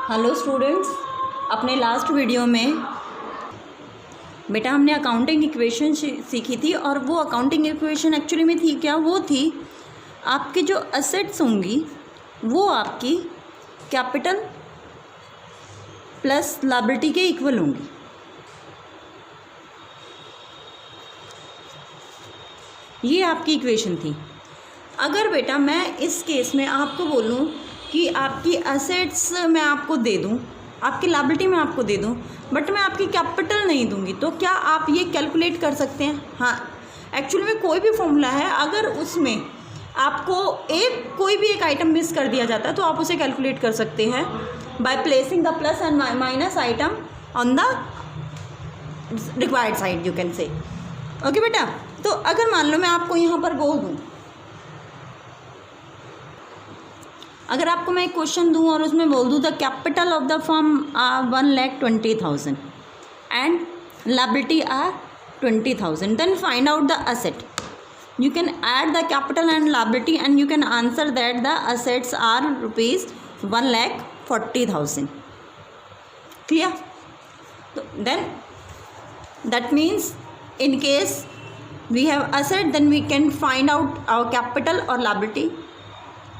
Hello students, अपने last video में बेटा हमने अकाउंटिंग इक्वेशन सीखी थी और वो अकाउंटिंग इक्वेशन एक्चुअली में थी क्या? वो थी आपकी जो असेट्स होंगी वो आपकी कैपिटल प्लस लायबिलिटी के इक्वल होंगी। ये आपकी इक्वेशन थी। अगर बेटा मैं इस केस में आपको बोलूँ कि आपकी असेट्स मैं आपको दे दूँ, आपकी लायबिलिटी मैं आपको दे दूँ, बट मैं आपकी कैपिटल नहीं दूंगी, तो क्या आप ये कैलकुलेट कर सकते हैं? हाँ, एक्चुअली में कोई भी फॉर्मूला है, अगर उसमें आपको कोई भी एक आइटम मिस कर दिया जाता है तो आप उसे कैलकुलेट कर सकते हैं by placing the plus and minus item on the required side, you can say. Okay बेटा, तो अगर मान लो मैं आपको यहाँ पर बोल दूँ, अगर आपको मैं एक क्वेश्चन दूँ और उसमें बोल दूँ the capital of the firm 1,20,000 and liability are 20,000, then find out the asset. You can add the capital and liability and you can answer that the assets are rupees 1,40,000. Clear? So then that means in case we have asset, then we can find out our capital or liability.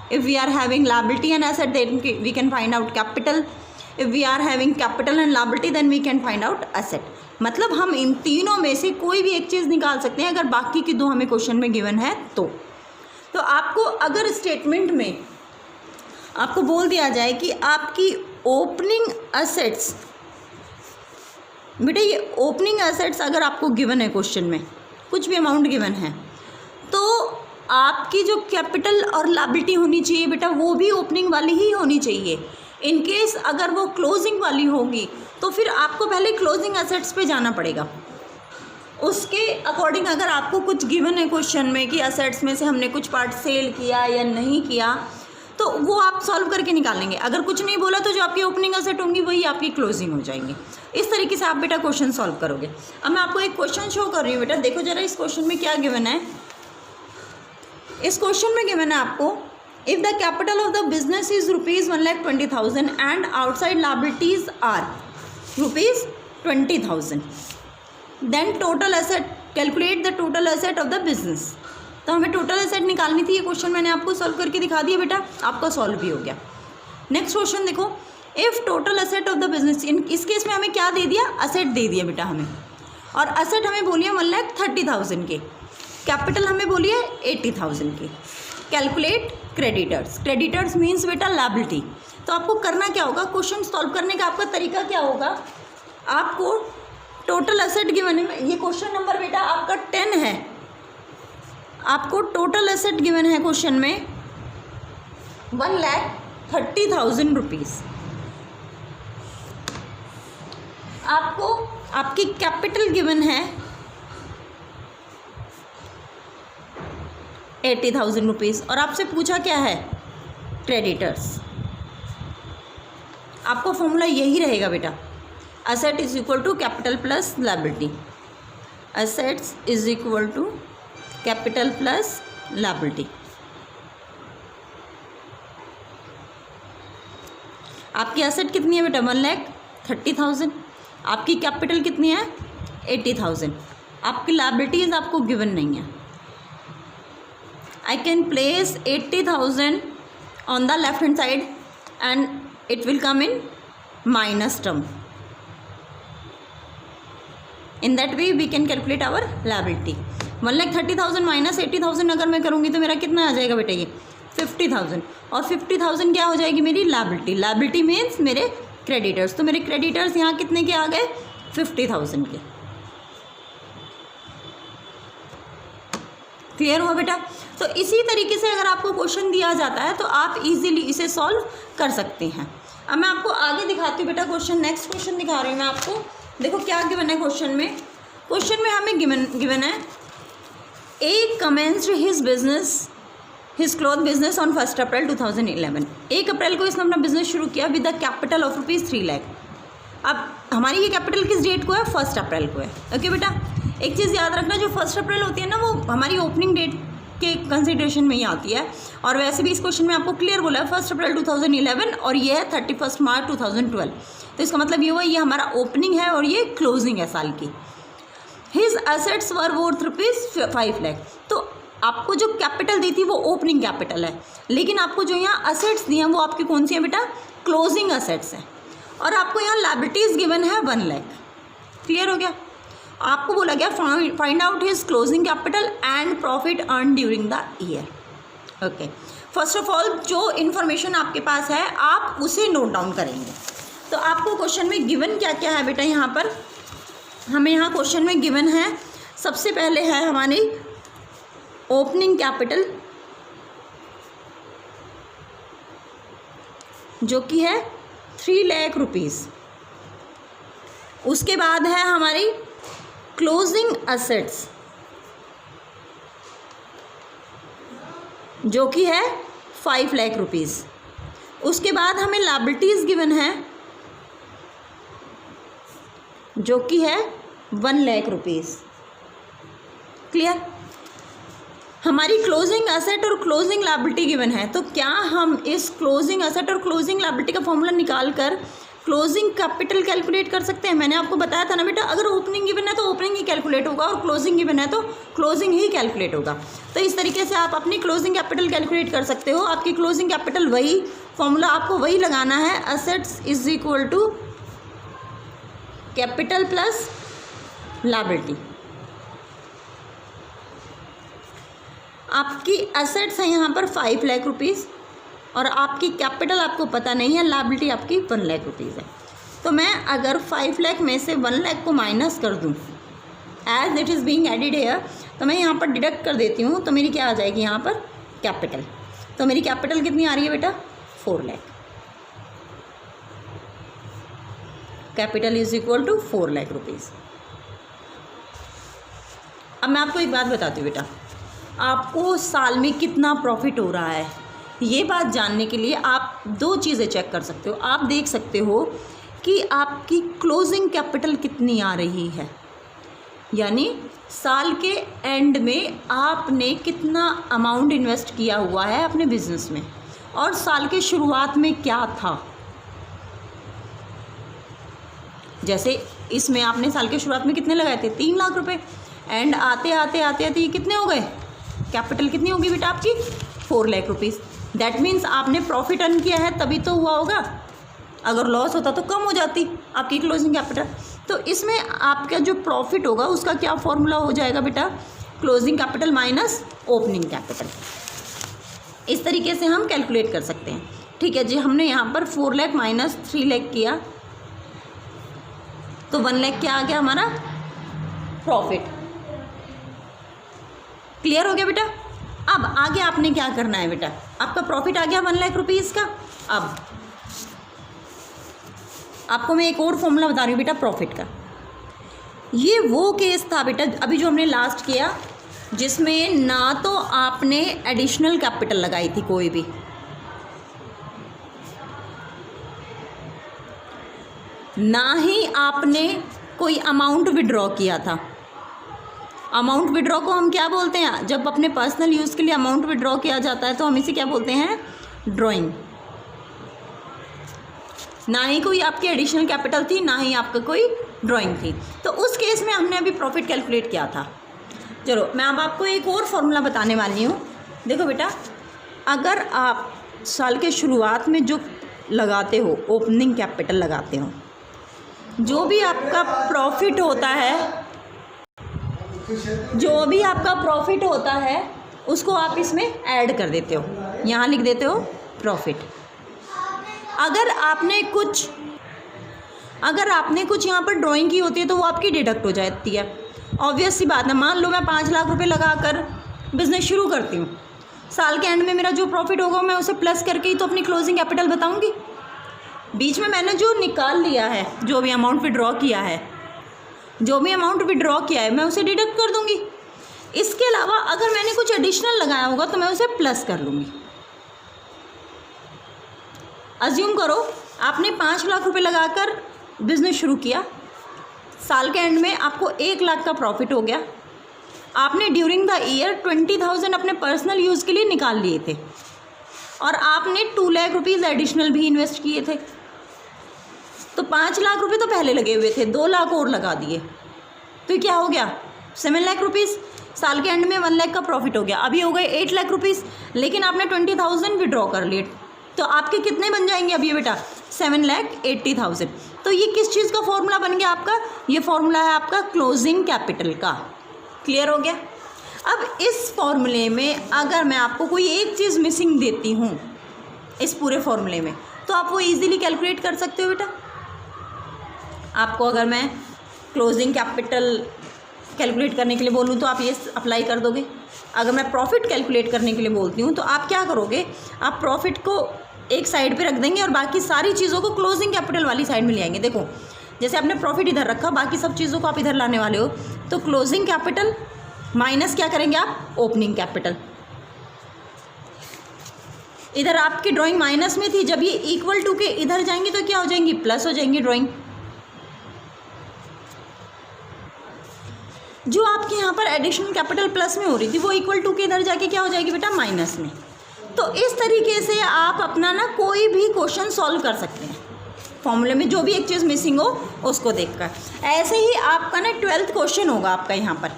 If we are having liability and asset, then we can find out capital. If we are having capital and liability, then we can find out asset. मतलब हम इन तीनों में से कोई भी एक चीज़ निकाल सकते हैं अगर बाकी की दो हमें क्वेश्चन में गिवन है तो आपको अगर स्टेटमेंट में आपको बोल दिया जाए कि आपकी ओपनिंग असेट्स, बेटा ये ओपनिंग असेट्स अगर आपको गिवन है क्वेश्चन में, कुछ भी अमाउंट गिवन है, तो आपकी जो कैपिटल और लायबिलिटी होनी चाहिए बेटा वो भी ओपनिंग वाली ही होनी चाहिए। इन केस अगर वो क्लोजिंग वाली होगी तो फिर आपको पहले क्लोजिंग एसेट्स पे जाना पड़ेगा। उसके अकॉर्डिंग अगर आपको कुछ गिवन है क्वेश्चन में कि एसेट्स में से हमने कुछ पार्ट सेल किया या नहीं किया, तो वो आप सॉल्व करके निकालेंगे। अगर कुछ नहीं बोला तो जो आपकी ओपनिंग एसेट होंगी वही आपकी क्लोजिंग हो जाएंगी। इस तरीके से आप बेटा क्वेश्चन सॉल्व करोगे। अब मैं आपको एक क्वेश्चन शो कर रही हूँ बेटा, देखो जरा इस क्वेश्चन में क्या गिवन है। इस क्वेश्चन में गिवन है आपको, if the capital of the business is rupees 1,20,000 and outside liabilities are rupees 20,000, then total asset, calculate the total asset of the business। तो हमें टोटल एसेट निकालनी थी। ये क्वेश्चन मैंने आपको सॉल्व करके दिखा दिया बेटा, आपका सॉल्व भी हो गया। नेक्स्ट क्वेश्चन देखो, if total asset of the business, इस केस में हमें क्या दे दिया? असेट दे दिया बेटा हमें, और असेट हमें बोलिए 1,30,000 के, कैपिटल हमें बोलिए 80,000 की। कैलकुलेट क्रेडिटर्स, क्रेडिटर्स मीन्स बेटा लायबिलिटी। तो आपको करना क्या होगा, क्वेश्चन सॉल्व करने का आपका तरीका क्या होगा? आपको टोटल एसेट गिवन है, ये क्वेश्चन नंबर बेटा आपका 10 है, आपको टोटल एसेट गिवन है क्वेश्चन में 1,30,000 रुपीज़। आपको आपकी कैपिटल गिवन है 80,000 रुपीज़ और आपसे पूछा क्या है? क्रेडिटर्स। आपको फॉर्मूला यही रहेगा बेटा, asset is equal to capital plus liability, assets is equal to capital plus liability. आपकी असेट कितनी है बेटा? 1,30,000। आपकी कैपिटल कितनी है? 80,000। आपकी लायबिलिटीज आपको गिवन नहीं है। I can place 80,000 on the left hand side and it will come in minus term. In that way we can calculate our liability. 1,30,000 minus 80,000 अगर मैं करूँगी तो मेरा कितना आ जाएगा बेटा? ये 50,000, और 50,000 क्या हो जाएगी मेरी? लायबिलिटी। लायबिलिटी मीन्स मेरे क्रेडिटर्स। तो मेरे क्रेडिटर्स यहाँ कितने के आ गए? 50,000 के। क्लियर हुआ बेटा? तो इसी तरीके से अगर आपको क्वेश्चन दिया जाता है तो आप इजीली इसे सॉल्व कर सकते हैं। अब मैं आपको आगे दिखाती हूँ बेटा क्वेश्चन, नेक्स्ट क्वेश्चन दिखा रही हूँ मैं आपको। देखो क्या गिवन है क्वेश्चन में। क्वेश्चन में हमें गिवन है, A commenced his business, his cloth business on 1 April 2011। 1 April को इसने अपना बिजनेस शुरू किया with the capital of rupees 3 lakh. अब हमारी ये कैपिटल किस डेट को है? 1 अप्रैल को है। ओके बेटा, एक चीज़ याद रखना, जो 1 अप्रैल होती है ना वो हमारी ओपनिंग डेट के कंसिडरेशन में ही आती है। और वैसे भी इस क्वेश्चन में आपको क्लियर बोला है 1 अप्रैल 2011 और ये है 31 मार्च 2012। तो इसका मतलब ये हुआ ये हमारा ओपनिंग है और ये क्लोजिंग है साल की। हिज एसेट्स वर वर्थ ₹5 लाख। तो आपको जो कैपिटल दी थी वो ओपनिंग कैपिटल है, लेकिन आपको जो यहाँ असेट्स दिए हैं वो आपकी कौन सी है बेटा, क्लोजिंग असेट्स हैं। और आपको यहाँ लायबिलिटीज़ गिवन है 1 लाख। क्लियर हो गया। आपको बोला गया find out his closing capital and profit earn during the year. Okay, first of all जो इन्फॉर्मेशन आपके पास है आप उसे नोट डाउन करेंगे। तो आपको क्वेश्चन में गिवन क्या क्या है बेटा, यहाँ पर हमें यहाँ क्वेश्चन में गिवन है, सबसे पहले है हमारी ओपनिंग कैपिटल जो कि है 3 लाख रुपीज़। उसके बाद है हमारी क्लोजिंग असेट्स जो कि है 5 लाख रुपीज़। उसके बाद हमें लायबिलिटीज़ गिवन है जो कि है 1 लाख रुपीज़। क्लियर। हमारी क्लोजिंग असेट और क्लोजिंग लायबिलिटी गिवन है, तो क्या हम इस क्लोजिंग असेट और क्लोजिंग लायबिलिटी का फॉर्मूला निकाल कर क्लोजिंग कैपिटल कैलकुलेट कर सकते हैं। मैंने आपको बताया था ना बेटा, अगर ओपनिंग गिवन है तो ओपनिंग ही कैलकुलेट होगा और क्लोजिंग गिवन है तो क्लोजिंग ही कैलकुलेट होगा। तो इस तरीके से आप अपनी क्लोजिंग कैपिटल कैलकुलेट कर सकते हो। आपकी क्लोजिंग कैपिटल वही फॉर्मूला आपको वही लगाना है, assets is equal to capital plus liability. आपकी एसेट्स है यहाँ पर 5 लाख रुपीज़ और आपकी कैपिटल आपको पता नहीं है, लायबिलिटी आपकी 1 लाख रुपीज़ है। तो मैं अगर 5 लाख में से 1 लाख को माइनस कर दूँ as it is being added here, तो मैं यहाँ पर डिडक्ट कर देती हूँ, तो मेरी क्या आ जाएगी यहाँ पर कैपिटल। तो मेरी कैपिटल कितनी आ रही है बेटा, 4 lakh. Capital is equal to 4 lakh rupees. अब मैं आपको एक बात बताती हूँ बेटा, आपको साल में कितना प्रॉफिट हो रहा है ये बात जानने के लिए आप 2 चीज़ें चेक कर सकते हो। आप देख सकते हो कि आपकी क्लोजिंग कैपिटल कितनी आ रही है, यानी साल के एंड में आपने कितना अमाउंट इन्वेस्ट किया हुआ है अपने बिजनेस में, और साल के शुरुआत में क्या था। जैसे इसमें आपने साल के शुरुआत में कितने लगाए थे, 3 लाख रुपए, एंड आते आते आते आते ये कितने हो गए, कैपिटल कितनी होगी बेटा आपकी 4 लाख रुपीज़। दैट मीन्स आपने प्रॉफिट अर्न किया है तभी तो हुआ होगा, अगर लॉस होता तो कम हो जाती आपकी क्लोजिंग कैपिटल। तो इसमें आपका जो प्रॉफिट होगा उसका क्या फॉर्मूला हो जाएगा बेटा, closing capital minus opening capital. इस तरीके से हम कैलकुलेट कर सकते हैं। ठीक है जी, हमने यहाँ पर 4 लाख माइनस 3 लाख किया तो 1 लाख क्या आ गया हमारा प्रॉफिट। क्लियर हो गया बेटा। अब आगे आपने क्या करना है बेटा, आपका प्रॉफिट आ गया 1 लाख रुपीज़ का। अब आपको मैं एक और फॉर्मूला बता रही हूँ बेटा प्रॉफिट का। ये वो केस था बेटा अभी जो हमने लास्ट किया जिसमें ना तो आपने एडिशनल कैपिटल लगाई थी कोई भी, ना ही आपने कोई अमाउंट विड्रॉ किया था। अमाउंट विड्रॉ को हम क्या बोलते हैं, जब अपने पर्सनल यूज़ के लिए अमाउंट विड्रॉ किया जाता है तो हम इसे क्या बोलते हैं, ड्राइंग। ना ही कोई आपकी एडिशनल कैपिटल थी, ना ही आपका कोई ड्राइंग थी। तो उस केस में हमने अभी प्रॉफिट कैलकुलेट किया था। चलो मैं अब आपको एक और फॉर्मूला बताने वाली हूँ। देखो बेटा, अगर आप साल के शुरुआत में जो लगाते हो ओपनिंग कैपिटल लगाते हो, जो भी आपका प्रॉफिट होता है, जो भी आपका प्रॉफिट होता है उसको आप इसमें ऐड कर देते हो, यहाँ लिख देते हो प्रॉफिट। अगर आपने कुछ यहाँ पर ड्राइंग की होती है तो वो आपकी डिडक्ट हो जाती है। ऑब्वियस सी बात है, मान लो मैं 5 लाख रुपए लगाकर बिजनेस शुरू करती हूँ, साल के एंड में मेरा जो प्रॉफिट होगा मैं उसे प्लस करके ही तो अपनी क्लोजिंग कैपिटल बताऊँगी। बीच में मैंने जो निकाल लिया है, जो भी अमाउंट विड्रॉ किया है, मैं उसे डिडक्ट कर दूंगी। इसके अलावा अगर मैंने कुछ एडिशनल लगाया होगा तो मैं उसे प्लस कर लूँगी। अज्यूम करो आपने 5 लाख रुपए लगाकर बिजनेस शुरू किया, साल के एंड में आपको 1 लाख का प्रॉफिट हो गया। आपने ड्यूरिंग द ईयर 20,000 अपने पर्सनल यूज़ के लिए निकाल लिए थे और आपने 2 लाख रुपीज़ एडिशनल भी इन्वेस्ट किए थे। तो 5 लाख रुपए तो पहले लगे हुए थे, 2 लाख और लगा दिए, तो क्या हो गया 7 लाख रुपीज़। साल के एंड में 1 लाख का प्रॉफिट हो गया, अभी हो गए 8 लाख रुपीज़, लेकिन आपने 20,000 विड्रॉ कर लिए, तो आपके कितने बन जाएंगे अभी बेटा 7,80,000। तो ये किस चीज़ का फॉर्मूला बन गया आपका, ये फॉर्मूला है आपका क्लोजिंग कैपिटल का। क्लियर हो गया। अब इस फॉर्मूले में अगर मैं आपको कोई एक चीज़ मिसिंग देती हूँ इस पूरे फॉर्मूले में, तो आप वो इजीली कैलकुलेट कर सकते हो बेटा। आपको अगर मैं क्लोजिंग कैपिटल कैलकुलेट करने के लिए बोलूँ तो आप ये अप्लाई कर दोगे। अगर मैं प्रॉफिट कैलकुलेट करने के लिए बोलती हूँ तो आप क्या करोगे, आप प्रॉफिट को एक साइड पे रख देंगे और बाकी सारी चीज़ों को क्लोजिंग कैपिटल वाली साइड में ले आएंगे। देखो जैसे आपने प्रॉफिट इधर रखा, बाकी सब चीज़ों को आप इधर लाने वाले हो, तो क्लोजिंग कैपिटल माइनस क्या करेंगे आप, ओपनिंग कैपिटल। इधर आपकी ड्राइंग माइनस में थी, जब ये इक्वल टू के इधर जाएंगी तो क्या हो जाएंगी, प्लस हो जाएंगी ड्राइंग। जो आपके यहाँ पर एडिशनल कैपिटल प्लस में हो रही थी वो इक्वल टू के इधर जाके क्या हो जाएगी बेटा, माइनस में। तो इस तरीके से आप अपना ना कोई भी क्वेश्चन सॉल्व कर सकते हैं फॉर्मूले में, जो भी एक चीज़ मिसिंग हो उसको देखकर। ऐसे ही आपका ना 12th क्वेश्चन होगा आपका यहाँ पर।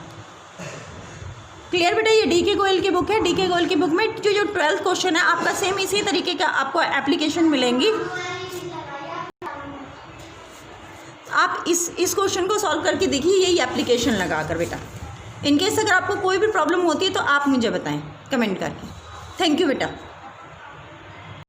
क्लियर बेटा। ये डी के गोयल की बुक है, डी के गोयल की बुक में जो 12th क्वेश्चन है आपका सेम इसी तरीके का आपको एप्लीकेशन मिलेंगी। आप इस क्वेश्चन को सॉल्व करके देखिए, यही एप्लीकेशन लगा कर बेटा। इनकेस अगर आपको कोई भी प्रॉब्लम होती है तो आप मुझे बताएं कमेंट करके। थैंक यू बेटा।